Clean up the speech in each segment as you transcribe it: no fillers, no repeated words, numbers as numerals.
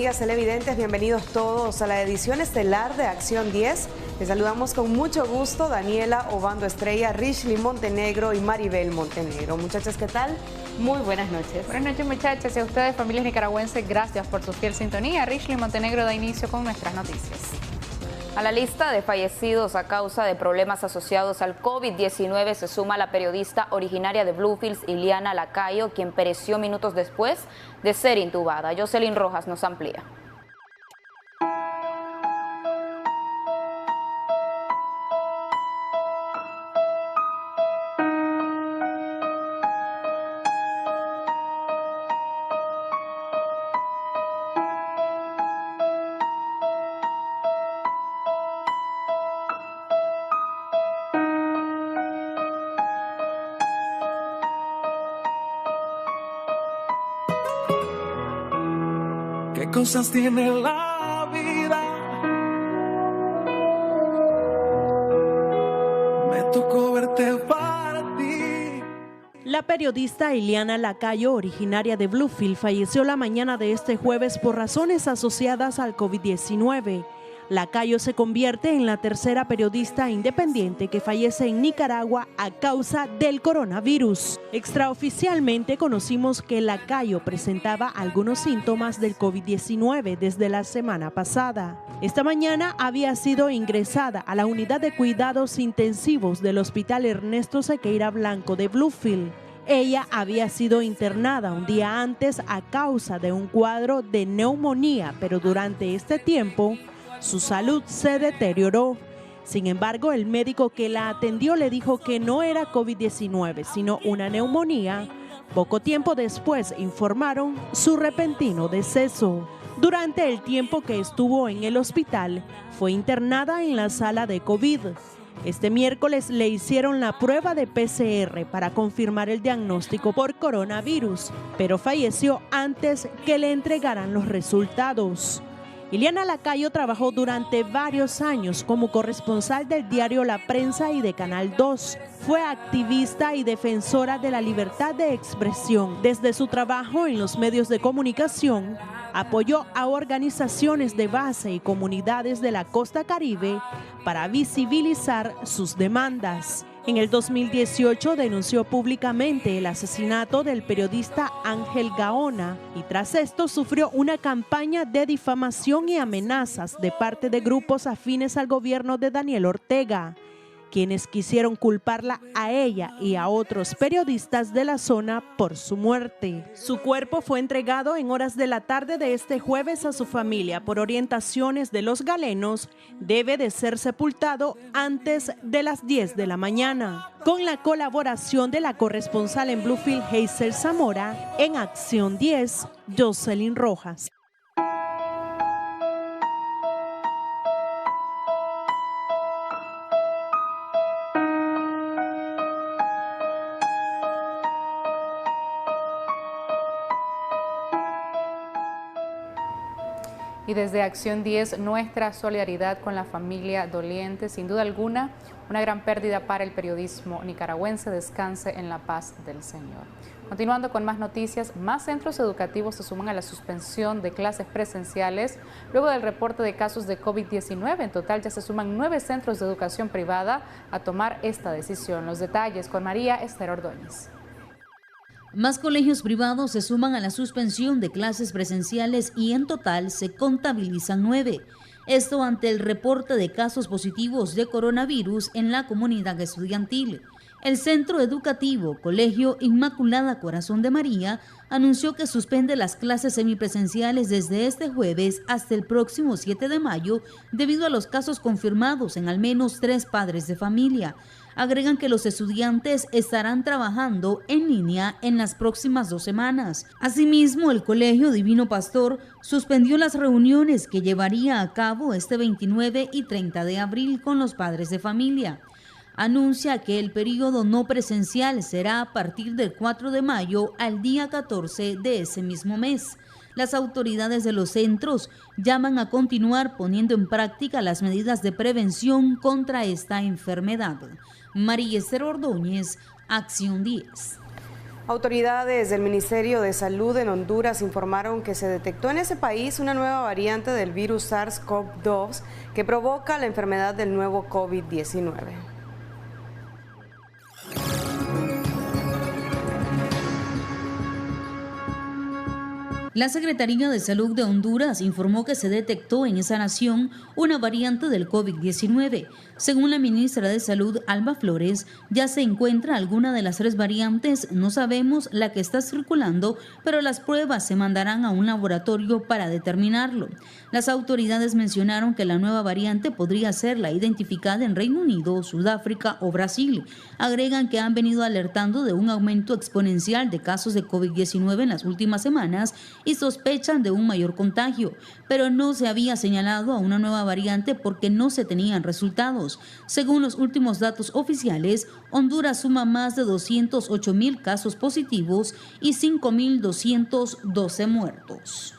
amigas televidentes, bienvenidos todos a la edición estelar de Acción 10. Les saludamos con mucho gusto Daniela Obando Estrella, Rishley Montenegro y Maribel Montenegro. Muchachas, ¿qué tal? Muy buenas noches. Buenas noches, muchachas, y a ustedes, familias nicaragüenses, gracias por su fiel sintonía. Rishley Montenegro da inicio con nuestras noticias. A la lista de fallecidos a causa de problemas asociados al COVID-19 se suma la periodista originaria de Bluefields, Ileana Lacayo, quien pereció minutos después de ser intubada. Jocelyn Rojas nos amplía. ¿Qué cosas tiene la vida? Me tocó verte partir. La periodista Ileana Lacayo, originaria de Bluefields, falleció la mañana de este jueves por razones asociadas al COVID-19. Lacayo se convierte en la tercera periodista independiente que fallece en Nicaragua a causa del coronavirus. Extraoficialmente conocimos que Lacayo presentaba algunos síntomas del COVID-19 desde la semana pasada. Esta mañana había sido ingresada a la unidad de cuidados intensivos del Hospital Ernesto Sequeira Blanco de Bluefields. Ella había sido internada un día antes a causa de un cuadro de neumonía, pero durante este tiempo su salud se deterioró. Sin embargo, el médico que la atendió le dijo que no era COVID-19, sino una neumonía. Poco tiempo después informaron su repentino deceso. Durante el tiempo que estuvo en el hospital, fue internada en la sala de COVID. Este miércoles le hicieron la prueba de PCR para confirmar el diagnóstico por coronavirus, pero falleció antes que le entregaran los resultados. Ileana Lacayo trabajó durante varios años como corresponsal del diario La Prensa y de Canal 2. Fue activista y defensora de la libertad de expresión. Desde su trabajo en los medios de comunicación, apoyó a organizaciones de base y comunidades de la costa caribe para visibilizar sus demandas. En el 2018 denunció públicamente el asesinato del periodista Ángel Gaona y tras esto sufrió una campaña de difamación y amenazas de parte de grupos afines al gobierno de Daniel Ortega, quienes quisieron culparla a ella y a otros periodistas de la zona por su muerte. Su cuerpo fue entregado en horas de la tarde de este jueves a su familia. Por orientaciones de los galenos, debe de ser sepultado antes de las 10 de la mañana. Con la colaboración de la corresponsal en Bluefields, Hazel Zamora, en Acción 10, Jocelyn Rojas. Y desde Acción 10, nuestra solidaridad con la familia doliente. Sin duda alguna, una gran pérdida para el periodismo nicaragüense. Descanse en la paz del Señor. Continuando con más noticias, más centros educativos se suman a la suspensión de clases presenciales luego del reporte de casos de COVID-19. En total ya se suman 9 centros de educación privada a tomar esta decisión. Los detalles con María Esther Ordóñez. Más colegios privados se suman a la suspensión de clases presenciales y en total se contabilizan 9. Esto ante el reporte de casos positivos de coronavirus en la comunidad estudiantil. El Centro Educativo Colegio Inmaculada Corazón de María anunció que suspende las clases semipresenciales desde este jueves hasta el próximo 7 de mayo debido a los casos confirmados en al menos 3 padres de familia. Agregan que los estudiantes estarán trabajando en línea en las próximas 2 semanas. Asimismo, el Colegio Divino Pastor suspendió las reuniones que llevaría a cabo este 29 y 30 de abril con los padres de familia. Anuncia que el periodo no presencial será a partir del 4 de mayo al día 14 de ese mismo mes. Las autoridades de los centros llaman a continuar poniendo en práctica las medidas de prevención contra esta enfermedad. María Esther Ordóñez, Acción 10. Autoridades del Ministerio de Salud en Honduras informaron que se detectó en ese país una nueva variante del virus SARS-CoV-2 que provoca la enfermedad del nuevo COVID-19. La Secretaría de Salud de Honduras informó que se detectó en esa nación una variante del COVID-19. Según la ministra de Salud, Alba Flores, ya se encuentra alguna de las 3 variantes, no sabemos la que está circulando, pero las pruebas se mandarán a un laboratorio para determinarlo. Las autoridades mencionaron que la nueva variante podría ser la identificada en Reino Unido, Sudáfrica o Brasil. Agregan que han venido alertando de un aumento exponencial de casos de COVID-19 en las últimas semanas y sospechan de un mayor contagio, pero no se había señalado a una nueva variante porque no se tenían resultados. Según los últimos datos oficiales, Honduras suma más de 208,000 casos positivos y 5,212 muertos.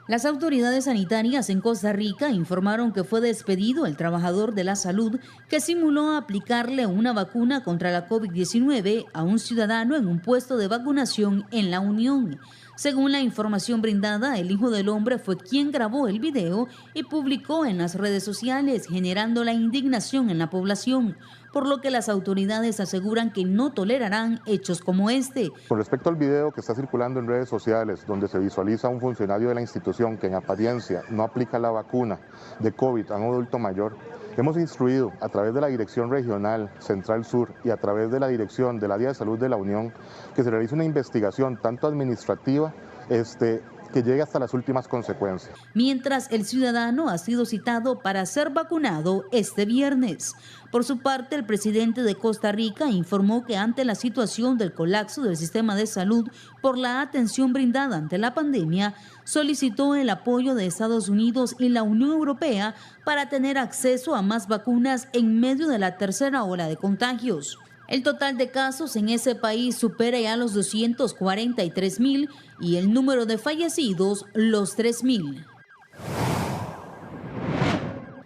Las autoridades sanitarias en Costa Rica informaron que fue despedido el trabajador de la salud que simuló aplicarle una vacuna contra la COVID-19 a un ciudadano en un puesto de vacunación en La Unión. Según la información brindada, el hijo del hombre fue quien grabó el video y publicó en las redes sociales, generando la indignación en la población, por lo que las autoridades aseguran que no tolerarán hechos como este. Con respecto al video que está circulando en redes sociales, donde se visualiza a un funcionario de la institución que en apariencia no aplica la vacuna de COVID a un adulto mayor, hemos instruido a través de la Dirección Regional Central Sur y a través de la Dirección del Área de Salud de la Unión que se realice una investigación tanto administrativa que llegue hasta las últimas consecuencias. Mientras el ciudadano ha sido citado para ser vacunado este viernes. Por su parte, el presidente de Costa Rica informó que ante la situación del colapso del sistema de salud por la atención brindada ante la pandemia, solicitó el apoyo de Estados Unidos y la Unión Europea para tener acceso a más vacunas en medio de la tercera ola de contagios. El total de casos en ese país supera ya los 243,000 y el número de fallecidos los 3,000.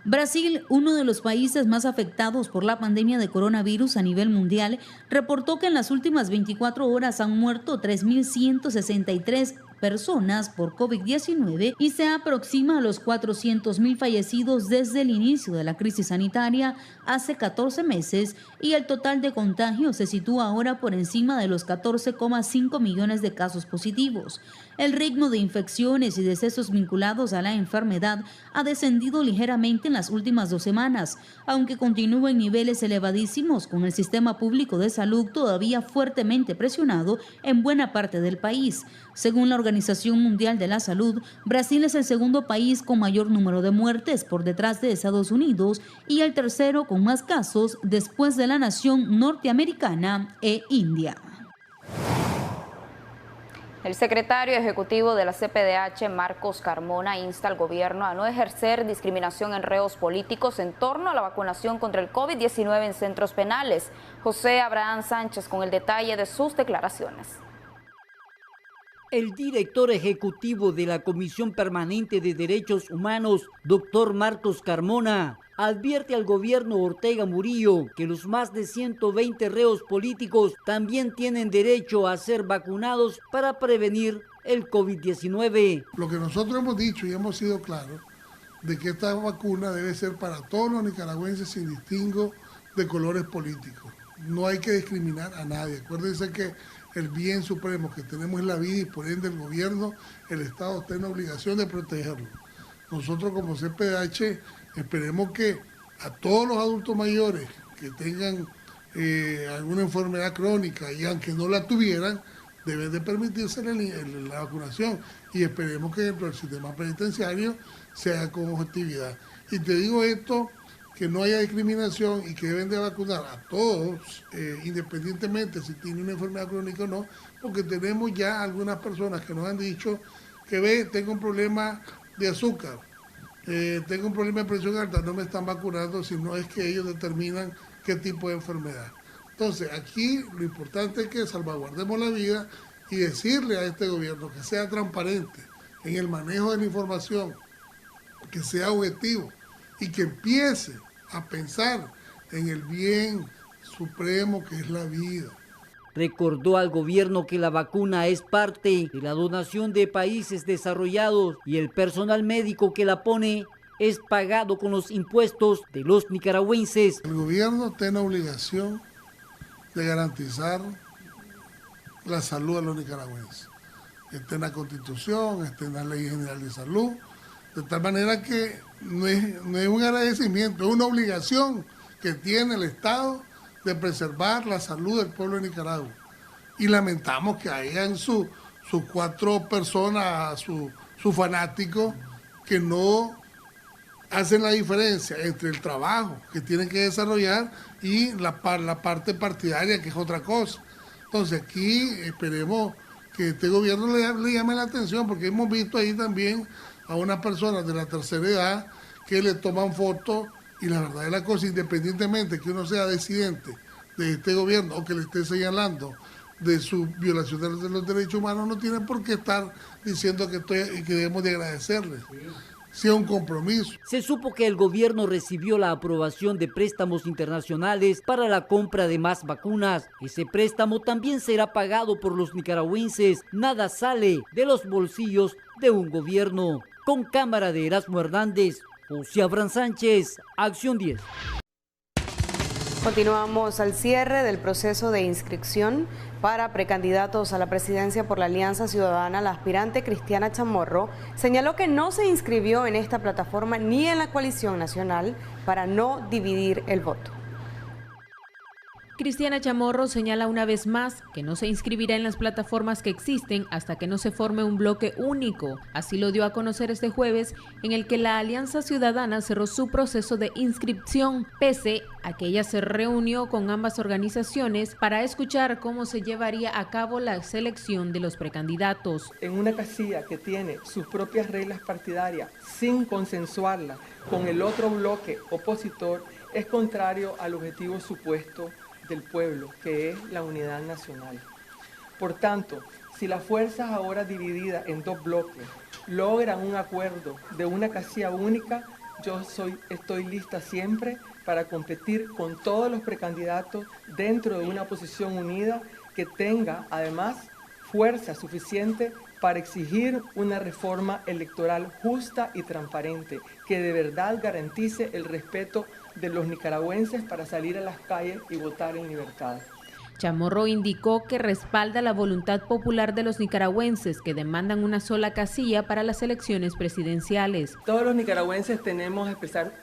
Brasil, uno de los países más afectados por la pandemia de coronavirus a nivel mundial, reportó que en las últimas 24 horas han muerto 3,163 personas por COVID-19 y se aproxima a los 400,000 fallecidos desde el inicio de la crisis sanitaria hace 14 meses y el total de contagios se sitúa ahora por encima de los 14,5 millones de casos positivos. El ritmo de infecciones y decesos vinculados a la enfermedad ha descendido ligeramente en las últimas 2 semanas, aunque continúa en niveles elevadísimos con el sistema público de salud todavía fuertemente presionado en buena parte del país. Según la Organización Mundial de la Salud, Brasil es el segundo país con mayor número de muertes por detrás de Estados Unidos y el tercero con más casos después de la nación norteamericana e India. El secretario ejecutivo de la CPDH, Marcos Carmona, insta al gobierno a no ejercer discriminación en reos políticos en torno a la vacunación contra el COVID-19 en centros penales. José Abraham Sánchez con el detalle de sus declaraciones. El director ejecutivo de la Comisión Permanente de Derechos Humanos, doctor Marcos Carmona, advierte al gobierno Ortega Murillo que los más de 120 reos políticos también tienen derecho a ser vacunados para prevenir el COVID-19. Lo que nosotros hemos dicho y hemos sido claros de que esta vacuna debe ser para todos los nicaragüenses sin distingo de colores políticos. No hay que discriminar a nadie. Acuérdense que el bien supremo que tenemos es la vida y por ende el gobierno, el Estado está en la obligación de protegerlo. Nosotros como CPDH esperemos que a todos los adultos mayores que tengan alguna enfermedad crónica y aunque no la tuvieran, deben de permitirse la vacunación y esperemos que dentro del sistema penitenciario se haga con objetividad. Y te digo esto, que no haya discriminación y que deben de vacunar a todos, independientemente si tienen una enfermedad crónica o no, porque tenemos ya algunas personas que nos han dicho que tengo un problema de azúcar, tengo un problema de presión alta, no me están vacunando, sino es que ellos determinan qué tipo de enfermedad. Entonces, aquí lo importante es que salvaguardemos la vida y decirle a este gobierno que sea transparente en el manejo de la información, que sea objetivo y que empiece a pensar en el bien supremo que es la vida. Recordó al gobierno que la vacuna es parte de la donación de países desarrollados y el personal médico que la pone es pagado con los impuestos de los nicaragüenses. El gobierno tiene obligación de garantizar la salud a los nicaragüenses. Está en la Constitución, está en la Ley General de Salud, de tal manera que no es un agradecimiento, es una obligación que tiene el Estado de preservar la salud del pueblo de Nicaragua. Y lamentamos que hayan sus 4 personas, sus fanáticos, que no hacen la diferencia entre el trabajo que tienen que desarrollar y la parte partidaria, que es otra cosa. Entonces aquí esperemos que este gobierno le llame la atención, porque hemos visto ahí también a unas personas de la tercera edad que le toman fotos, y la verdad es la cosa, independientemente que uno sea disidente de este gobierno o que le esté señalando de su violación de los derechos humanos, no tiene por qué estar diciendo que debemos de agradecerles. Sí, un compromiso. Se supo que el gobierno recibió la aprobación de préstamos internacionales para la compra de más vacunas. Ese préstamo también será pagado por los nicaragüenses. Nada sale de los bolsillos de un gobierno. Con cámara de Erasmo Hernández, José Abraham Sánchez, Acción 10. Continuamos al cierre del proceso de inscripción para precandidatos a la presidencia por la Alianza Ciudadana. La aspirante Cristiana Chamorro señaló que no se inscribió en esta plataforma ni en la coalición nacional para no dividir el voto. Cristiana Chamorro señala una vez más que no se inscribirá en las plataformas que existen hasta que no se forme un bloque único. Así lo dio a conocer este jueves, en el que la Alianza Ciudadana cerró su proceso de inscripción, pese a que ella se reunió con ambas organizaciones para escuchar cómo se llevaría a cabo la selección de los precandidatos. En una casilla que tiene sus propias reglas partidarias, sin consensuarla con el otro bloque opositor, es contrario al objetivo supuesto del pueblo, que es la unidad nacional. Por tanto, si las fuerzas ahora divididas en 2 bloques logran un acuerdo de una casilla única, yo estoy lista siempre para competir con todos los precandidatos dentro de una posición unida que tenga además fuerza suficiente para exigir una reforma electoral justa y transparente, que de verdad garantice el respeto de los nicaragüenses para salir a las calles y votar en libertad. Chamorro indicó que respalda la voluntad popular de los nicaragüenses que demandan una sola casilla para las elecciones presidenciales. Todos los nicaragüenses tenemos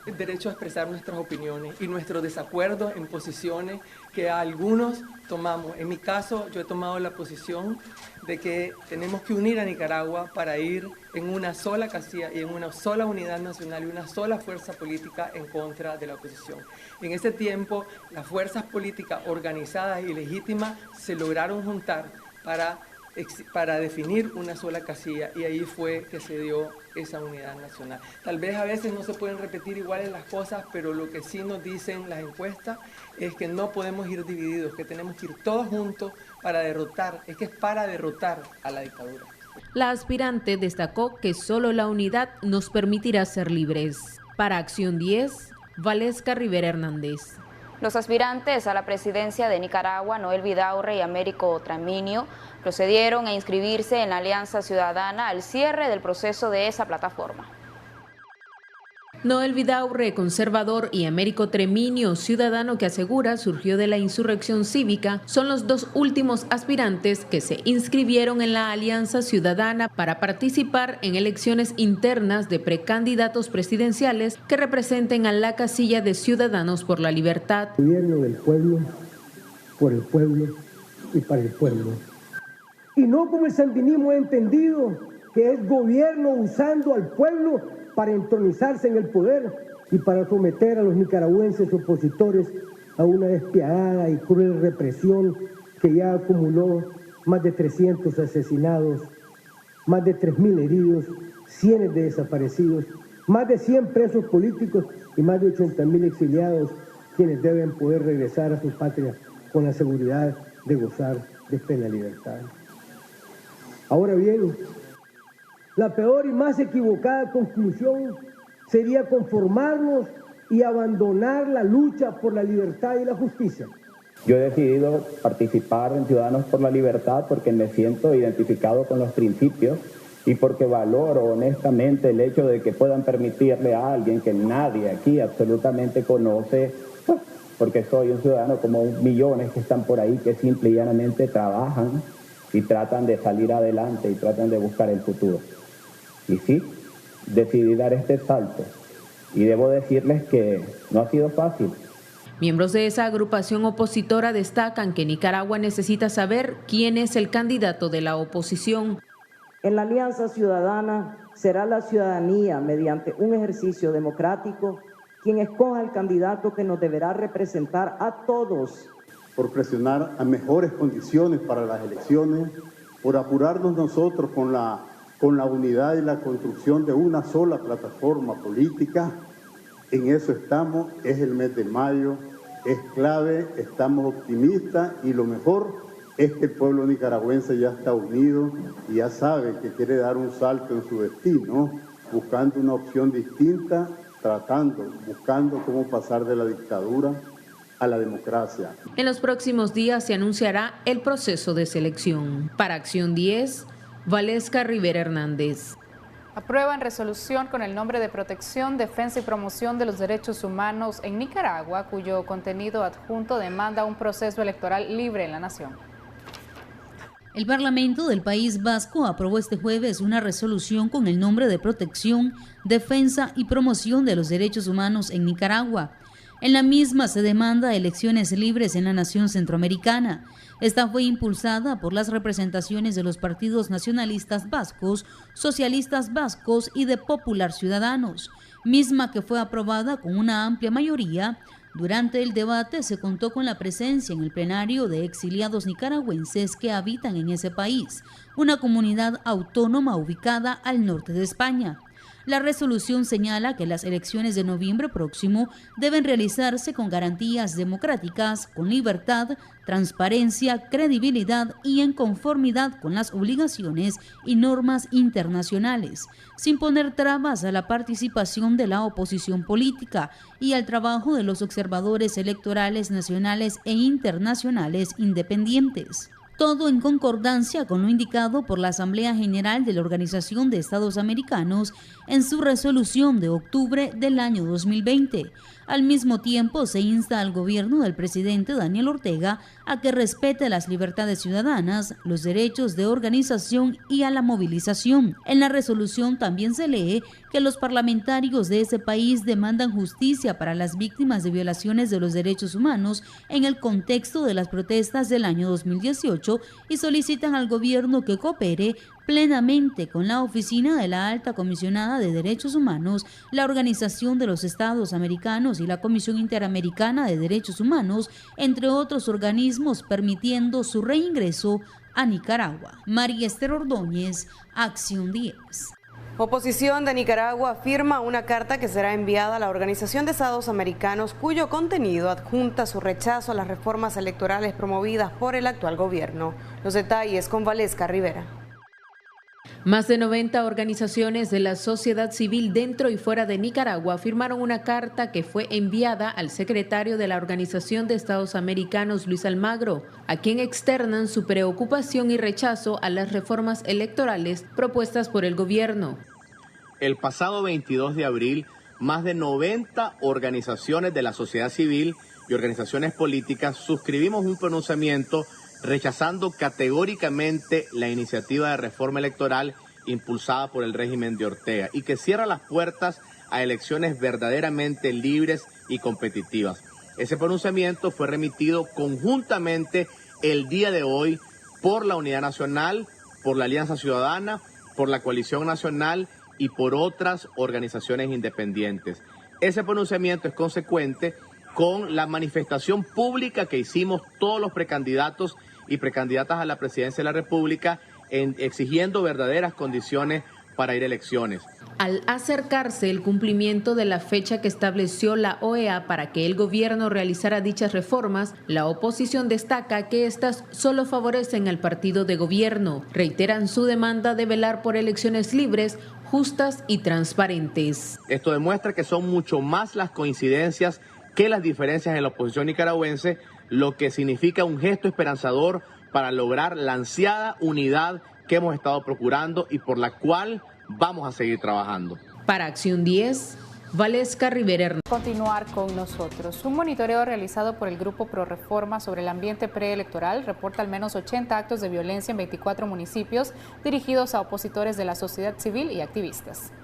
el derecho a expresar nuestras opiniones y nuestro desacuerdo en posiciones que algunos tomamos. En mi caso, yo he tomado la posición de que tenemos que unir a Nicaragua para ir en una sola casilla y en una sola unidad nacional y una sola fuerza política en contra de la oposición. En ese tiempo, las fuerzas políticas organizadas y legítimas se lograron juntar para definir una sola casilla, y ahí fue que se dio esa unidad nacional. Tal vez a veces no se pueden repetir iguales las cosas, pero lo que sí nos dicen las encuestas es que no podemos ir divididos, que tenemos que ir todos juntos para derrotar a la dictadura. La aspirante destacó que solo la unidad nos permitirá ser libres. Para Acción 10, Valesca Rivera Hernández. Los aspirantes a la presidencia de Nicaragua, Noel Vidaurre y Américo Traminio, procedieron a inscribirse en la Alianza Ciudadana al cierre del proceso de esa plataforma. Noel Vidaurre, conservador, y Américo Treminio, ciudadano que asegura surgió de la insurrección cívica, son los 2 últimos aspirantes que se inscribieron en la Alianza Ciudadana para participar en elecciones internas de precandidatos presidenciales que representen a la casilla de Ciudadanos por la Libertad. Gobierno del pueblo, por el pueblo y para el pueblo. Y no como el sandinismo ha entendido, que es gobierno usando al pueblo para entronizarse en el poder y para someter a los nicaragüenses opositores a una despiadada y cruel represión que ya acumuló más de 300 asesinados, más de 3.000 heridos, cientos de desaparecidos, más de 100 presos políticos y más de 80.000 exiliados, quienes deben poder regresar a su patria con la seguridad de gozar de plena libertad. Ahora bien, la peor y más equivocada conclusión sería conformarnos y abandonar la lucha por la libertad y la justicia. Yo he decidido participar en Ciudadanos por la Libertad porque me siento identificado con los principios y porque valoro honestamente el hecho de que puedan permitirle a alguien que nadie aquí absolutamente conoce, pues, porque soy un ciudadano como millones que están por ahí que simple y llanamente trabajan y tratan de salir adelante y tratan de buscar el futuro. Y sí, decidí dar este salto y debo decirles que no ha sido fácil. Miembros de esa agrupación opositora destacan que Nicaragua necesita saber quién es el candidato de la oposición. En la Alianza Ciudadana será la ciudadanía, mediante un ejercicio democrático, quien escoja el candidato que nos deberá representar a todos. Por presionar a mejores condiciones para las elecciones, por apurarnos nosotros con la unidad y la construcción de una sola plataforma política. En eso estamos, es el mes de mayo, es clave, estamos optimistas y lo mejor es que el pueblo nicaragüense ya está unido y ya sabe que quiere dar un salto en su destino, buscando una opción distinta, buscando cómo pasar de la dictadura a la democracia. En los próximos días se anunciará el proceso de selección. Para Acción 10, Valesca Rivera Hernández. Aprueban resolución con el nombre de Protección, Defensa y Promoción de los Derechos Humanos en Nicaragua, cuyo contenido adjunto demanda un proceso electoral libre en la nación. El Parlamento del País Vasco aprobó este jueves una resolución con el nombre de Protección, Defensa y Promoción de los Derechos Humanos en Nicaragua. En la misma se demanda elecciones libres en la nación centroamericana. Esta fue impulsada por las representaciones de los partidos nacionalistas vascos, socialistas vascos y de Popular Ciudadanos, misma que fue aprobada con una amplia mayoría. Durante el debate se contó con la presencia en el plenario de exiliados nicaragüenses que habitan en ese país, una comunidad autónoma ubicada al norte de España. La resolución señala que las elecciones de noviembre próximo deben realizarse con garantías democráticas, con libertad, transparencia, credibilidad y en conformidad con las obligaciones y normas internacionales, sin poner trabas a la participación de la oposición política y al trabajo de los observadores electorales nacionales e internacionales independientes. Todo en concordancia con lo indicado por la Asamblea General de la Organización de Estados Americanos en su resolución de octubre del año 2020. Al mismo tiempo, se insta al gobierno del presidente Daniel Ortega a que respete las libertades ciudadanas, los derechos de organización y a la movilización. En la resolución también se lee que los parlamentarios de ese país demandan justicia para las víctimas de violaciones de los derechos humanos en el contexto de las protestas del año 2018 y solicitan al gobierno que coopere plenamente con la Oficina de la Alta Comisionada de Derechos Humanos, la Organización de los Estados Americanos y la Comisión Interamericana de Derechos Humanos, entre otros organismos, permitiendo su reingreso a Nicaragua. María Esther Ordóñez, Acción 10. Oposición de Nicaragua firma una carta que será enviada a la Organización de Estados Americanos, cuyo contenido adjunta su rechazo a las reformas electorales promovidas por el actual gobierno. Los detalles con Valesca Rivera. Más de 90 organizaciones de la sociedad civil dentro y fuera de Nicaragua firmaron una carta que fue enviada al secretario de la Organización de Estados Americanos, Luis Almagro, a quien externan su preocupación y rechazo a las reformas electorales propuestas por el gobierno. El pasado 22 de abril, más de 90 organizaciones de la sociedad civil y organizaciones políticas suscribimos un pronunciamiento rechazando categóricamente la iniciativa de reforma electoral impulsada por el régimen de Ortega y que cierra las puertas a elecciones verdaderamente libres y competitivas. Ese pronunciamiento fue remitido conjuntamente el día de hoy por la Unidad Nacional, por la Alianza Ciudadana, por la Coalición Nacional y por otras organizaciones independientes. Ese pronunciamiento es consecuente con la manifestación pública que hicimos todos los precandidatos y precandidatas a la presidencia de la República exigiendo verdaderas condiciones para ir a elecciones. Al acercarse el cumplimiento de la fecha que estableció la OEA para que el gobierno realizara dichas reformas, la oposición destaca que estas solo favorecen al partido de gobierno. Reiteran su demanda de velar por elecciones libres, justas y transparentes. Esto demuestra que son mucho más las coincidencias que las diferencias en la oposición nicaragüense, lo que significa un gesto esperanzador para lograr la ansiada unidad que hemos estado procurando y por la cual vamos a seguir trabajando. Para Acción 10, Valesca Rivera. Continuar con nosotros. Un monitoreo realizado por el Grupo Pro Reforma sobre el ambiente preelectoral reporta al menos 80 actos de violencia en 24 municipios dirigidos a opositores de la sociedad civil y activistas.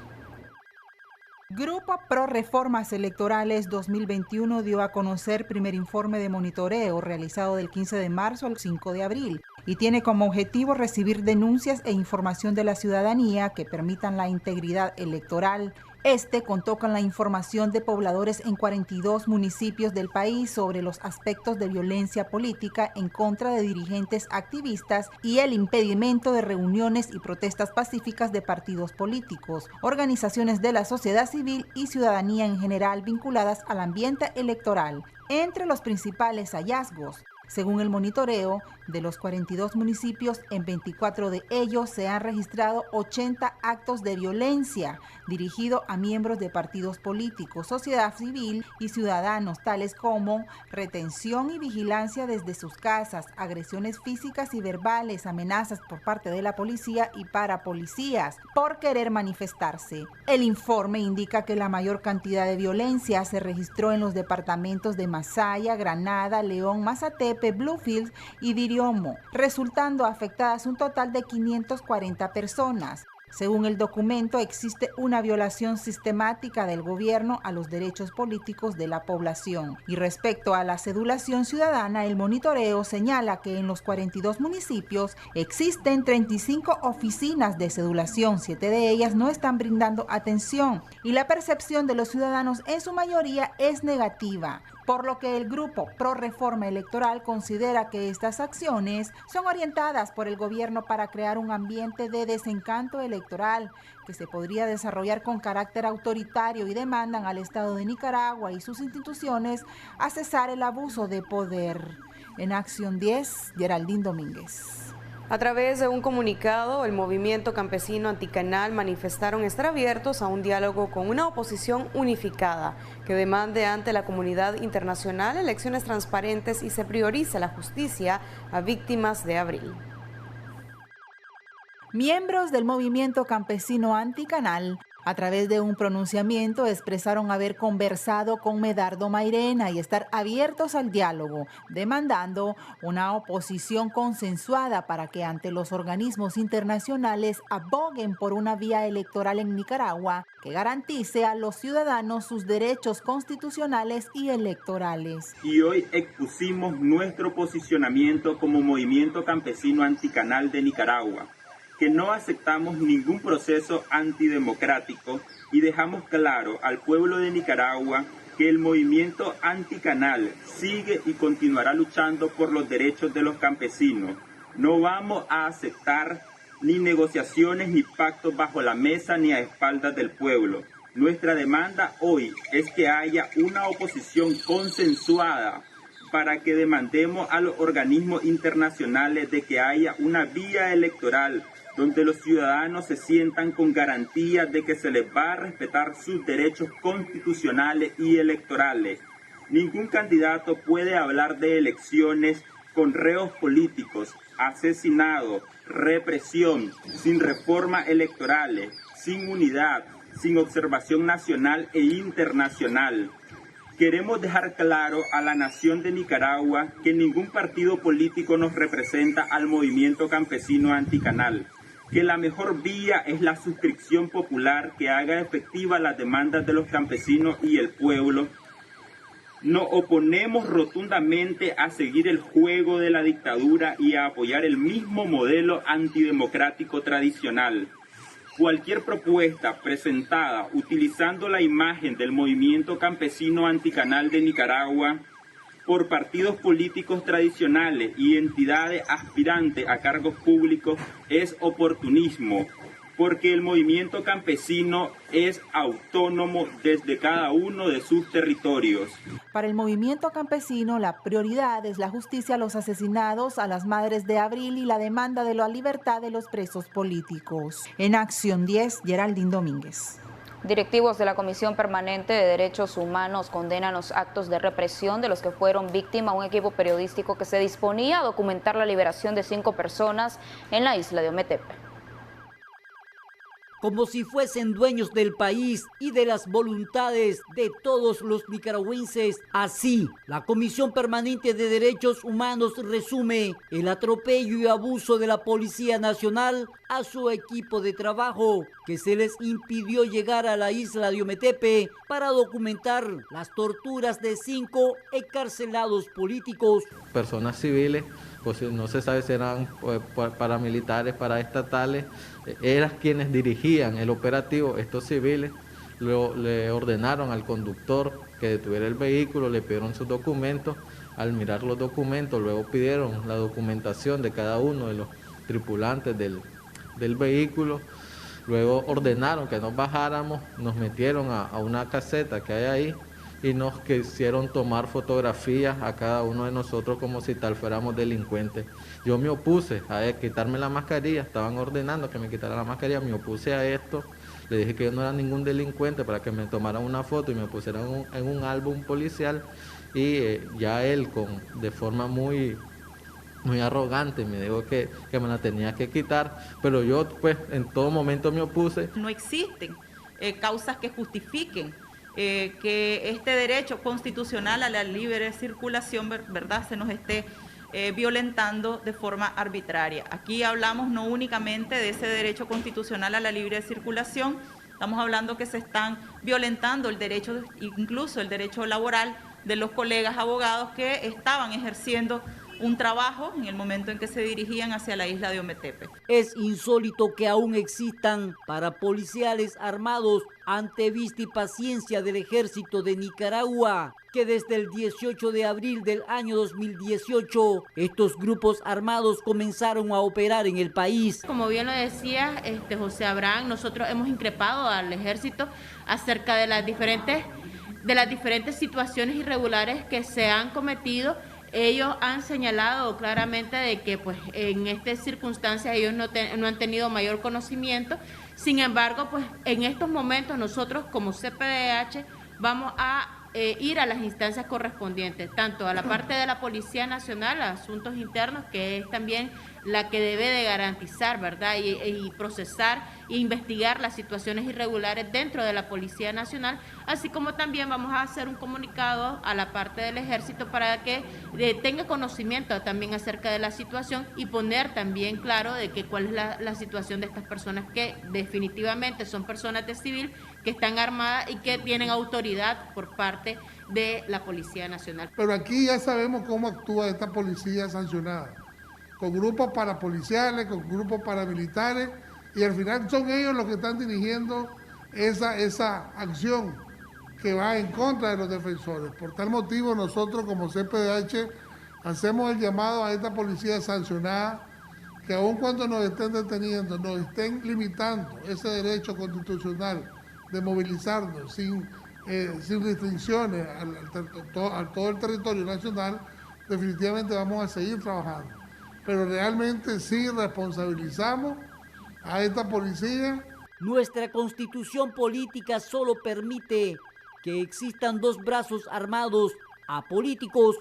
Grupo Pro Reformas Electorales 2021 dio a conocer primer informe de monitoreo realizado del 15 de marzo al 5 de abril y tiene como objetivo recibir denuncias e información de la ciudadanía que permitan la integridad electoral. Este contó con la información de pobladores en 42 municipios del país sobre los aspectos de violencia política en contra de dirigentes activistas y el impedimento de reuniones y protestas pacíficas de partidos políticos, organizaciones de la sociedad civil y ciudadanía en general vinculadas al ambiente electoral. Entre los principales hallazgos, según el monitoreo, de los 42 municipios, en 24 de ellos se han registrado 80 actos de violencia dirigidos a miembros de partidos políticos, sociedad civil y ciudadanos, tales como retención y vigilancia desde sus casas, agresiones físicas y verbales, amenazas por parte de la policía y parapolicías por querer manifestarse. El informe indica que la mayor cantidad de violencia se registró en los departamentos de Masaya, Granada, León, Mazatepe, Bluefields y Diriomo, resultando afectadas un total de 540 personas. Según el documento, existe una violación sistemática del gobierno a los derechos políticos de la población. Y respecto a la cedulación ciudadana, el monitoreo señala que en los 42 municipios existen 35 oficinas de cedulación, 7 de ellas no están brindando atención y la percepción de los ciudadanos en su mayoría es negativa, por lo que el Grupo Pro Reforma Electoral considera que estas acciones son orientadas por el gobierno para crear un ambiente de desencanto electoral que se podría desarrollar con carácter autoritario y demandan al Estado de Nicaragua y sus instituciones a cesar el abuso de poder. En Acción 10, Geraldine Domínguez. A través de un comunicado, el movimiento campesino anticanal manifestaron estar abiertos a un diálogo con una oposición unificada que demande ante la comunidad internacional elecciones transparentes y se priorice la justicia a víctimas de Abril. Miembros del movimiento campesino anticanal, a través de un pronunciamiento, expresaron haber conversado con Medardo Mairena y estar abiertos al diálogo, demandando una oposición consensuada para que ante los organismos internacionales aboguen por una vía electoral en Nicaragua que garantice a los ciudadanos sus derechos constitucionales y electorales. Y hoy expusimos nuestro posicionamiento como movimiento campesino anticanal de Nicaragua, que no aceptamos ningún proceso antidemocrático y dejamos claro al pueblo de Nicaragua que el movimiento anticanal sigue y continuará luchando por los derechos de los campesinos. No vamos a aceptar ni negociaciones ni pactos bajo la mesa ni a espaldas del pueblo. Nuestra demanda hoy es que haya una oposición consensuada para que demandemos a los organismos internacionales de que haya una vía electoral donde los ciudadanos se sientan con garantías de que se les va a respetar sus derechos constitucionales y electorales. Ningún candidato puede hablar de elecciones con reos políticos, asesinados, represión, sin reformas electorales, sin unidad, sin observación nacional e internacional. Queremos dejar claro a la nación de Nicaragua que ningún partido político nos representa al movimiento campesino anticanal, que la mejor vía es la suscripción popular que haga efectiva las demandas de los campesinos y el pueblo. Nos oponemos rotundamente a seguir el juego de la dictadura y a apoyar el mismo modelo antidemocrático tradicional. Cualquier propuesta presentada utilizando la imagen del movimiento campesino anticanal de Nicaragua por partidos políticos tradicionales y entidades aspirantes a cargos públicos es oportunismo, porque el movimiento campesino es autónomo desde cada uno de sus territorios. Para el movimiento campesino, la prioridad es la justicia a los asesinados, a las madres de Abril y la demanda de la libertad de los presos políticos. En Acción 10, Geraldine Domínguez. Directivos de la Comisión Permanente de Derechos Humanos condenan los actos de represión de los que fueron víctima un equipo periodístico que se disponía a documentar la liberación de 5 personas en la isla de Ometepe. Como si fuesen dueños del país y de las voluntades de todos los nicaragüenses. Así, la Comisión Permanente de Derechos Humanos resume el atropello y abuso de la Policía Nacional a su equipo de trabajo, que se les impidió llegar a la isla de Ometepe para documentar las torturas de 5 encarcelados políticos. Personas civiles, pues no se sabe si eran paramilitares, paraestatales, eran quienes dirigían el operativo. Estos civiles le ordenaron al conductor que detuviera el vehículo, le pidieron sus documentos. Al mirar los documentos, luego pidieron la documentación de cada uno de los tripulantes del vehículo. Luego ordenaron que nos bajáramos, nos metieron a una caseta que hay ahí y nos quisieron tomar fotografías a cada uno de nosotros como si tal fuéramos delincuentes. Yo me opuse a quitarme la mascarilla, estaban ordenando que me quitara la mascarilla, me opuse a esto, le dije que yo no era ningún delincuente para que me tomaran una foto y me pusieran en un álbum policial y ya él de forma muy arrogante me dijo que me la tenía que quitar, pero yo pues en todo momento me opuse. No existen causas que justifiquen que este derecho constitucional a la libre circulación, ¿verdad?, se nos esté violentando de forma arbitraria. Aquí hablamos no únicamente de ese derecho constitucional a la libre circulación, estamos hablando que se están violentando el derecho, incluso el derecho laboral de los colegas abogados que estaban ejerciendo un trabajo en el momento en que se dirigían hacia la isla de Ometepe. Es insólito que aún existan parapoliciales armados ante vista y paciencia del Ejército de Nicaragua, que desde el 18 de abril del año 2018 estos grupos armados comenzaron a operar en el país. Como bien lo decía José Abraham, nosotros hemos increpado al Ejército acerca de las diferentes situaciones irregulares que se han cometido. Ellos han señalado claramente de que pues en estas circunstancias ellos no han tenido mayor conocimiento. Sin embargo, pues en estos momentos nosotros como CPDH vamos a ir a las instancias correspondientes, tanto a la parte de la Policía Nacional, a Asuntos Internos, que es también la que debe de garantizar, ¿verdad?, y procesar e investigar las situaciones irregulares dentro de la Policía Nacional, así como también vamos a hacer un comunicado a la parte del Ejército para que tenga conocimiento también acerca de la situación y poner también claro de que cuál es la situación de estas personas que definitivamente son personas de civil, que están armadas y que tienen autoridad por parte de la Policía Nacional. Pero aquí ya sabemos cómo actúa esta policía sancionada, con grupos parapoliciales, con grupos paramilitares, y al final son ellos los que están dirigiendo esa acción que va en contra de los defensores. Por tal motivo nosotros como CPDH hacemos el llamado a esta policía sancionada, que aun cuando nos estén deteniendo, nos estén limitando ese derecho constitucional de movilizarnos sin restricciones a todo el territorio nacional, definitivamente vamos a seguir trabajando. Pero realmente sí responsabilizamos a esta policía. Nuestra constitución política solo permite que existan dos brazos armados a políticos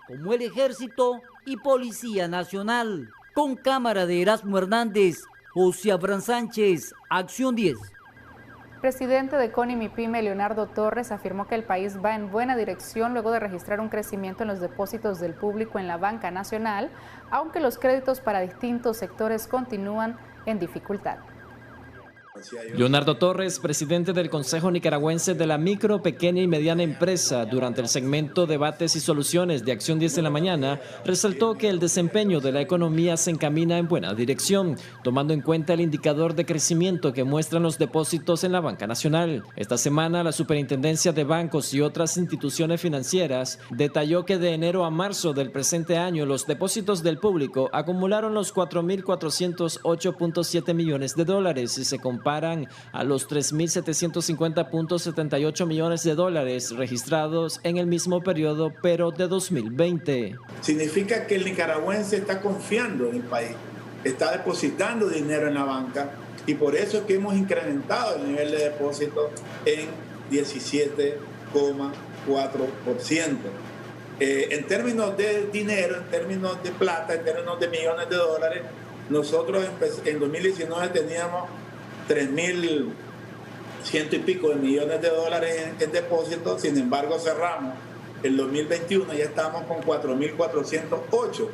como el Ejército y Policía Nacional. Con cámara de Erasmo Hernández, José Abraham Sánchez, Acción 10. Presidente de CONIMIPYME, Leonardo Torres, afirmó que el país va en buena dirección luego de registrar un crecimiento en los depósitos del público en la banca nacional, aunque los créditos para distintos sectores continúan en dificultad. Leonardo Torres, presidente del Consejo Nicaragüense de la Micro, Pequeña y Mediana Empresa, durante el segmento Debates y Soluciones de Acción 10 en la mañana, resaltó que el desempeño de la economía se encamina en buena dirección, tomando en cuenta el indicador de crecimiento que muestran los depósitos en la banca nacional. Esta semana, la Superintendencia de Bancos y otras instituciones financieras detalló que de enero a marzo del presente año, los depósitos del público acumularon los 4.408.7 millones de dólares y se comparan a los 3.750.78 millones de dólares registrados en el mismo periodo, pero de 2020. Significa que el nicaragüense está confiando en el país, está depositando dinero en la banca y por eso es que hemos incrementado el nivel de depósito en 17,4%. En términos de dinero, en términos de plata, en términos de millones de dólares, nosotros en 2019 teníamos 3.100 y pico de millones de dólares en depósitos, sin embargo cerramos el 2021 ya estamos con 4.408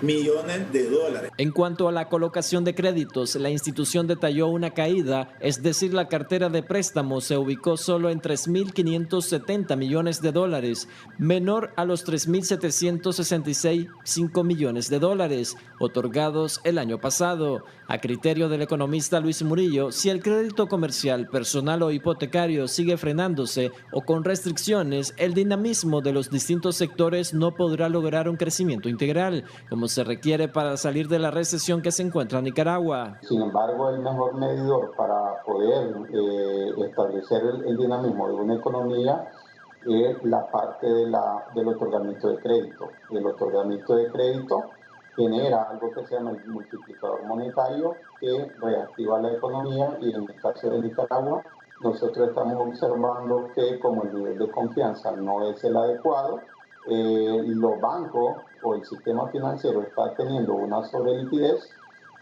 millones de dólares. En cuanto a la colocación de créditos, la institución detalló una caída, es decir, la cartera de préstamos se ubicó solo en 3.570 millones de dólares, menor a los 3.765 millones de dólares otorgados el año pasado. A criterio del economista Luis Murillo, si el crédito comercial, personal o hipotecario sigue frenándose o con restricciones, el dinamismo de los distintos sectores no podrá lograr un crecimiento integral, como se requiere para salir de la recesión que se encuentra en Nicaragua. Sin embargo, el mejor medidor para poder establecer el dinamismo de una economía es la parte del otorgamiento de crédito. El otorgamiento de crédito genera algo que se llama el multiplicador monetario que reactiva la economía, y en el caso de Nicaragua nosotros estamos observando que como el nivel de confianza no es el adecuado, los bancos o el sistema financiero está teniendo una sobreliquidez,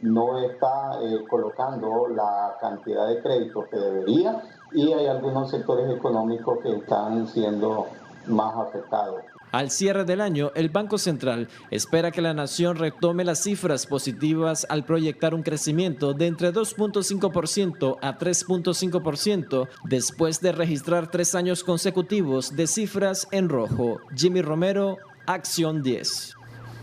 no está colocando la cantidad de crédito que debería, y hay algunos sectores económicos que están siendo más afectados. Al cierre del año, el Banco Central espera que la nación retome las cifras positivas al proyectar un crecimiento de entre 2.5% a 3.5% después de registrar 3 años consecutivos de cifras en rojo. Jimmy Romero, Acción 10.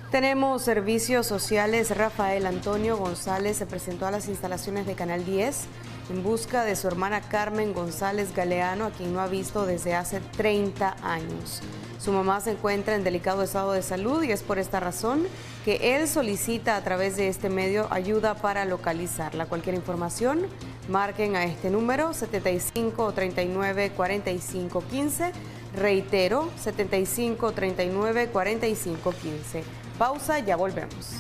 Tenemos servicios sociales. Rafael Antonio González se presentó a las instalaciones de Canal 10 en busca de su hermana Carmen González Galeano, a quien no ha visto desde hace 30 años. Su mamá se encuentra en delicado estado de salud y es por esta razón que él solicita a través de este medio ayuda para localizarla. Cualquier información, marquen a este número 75 39 45 15. Reitero, 75 39 45 15. Pausa, ya volvemos.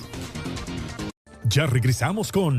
Ya regresamos con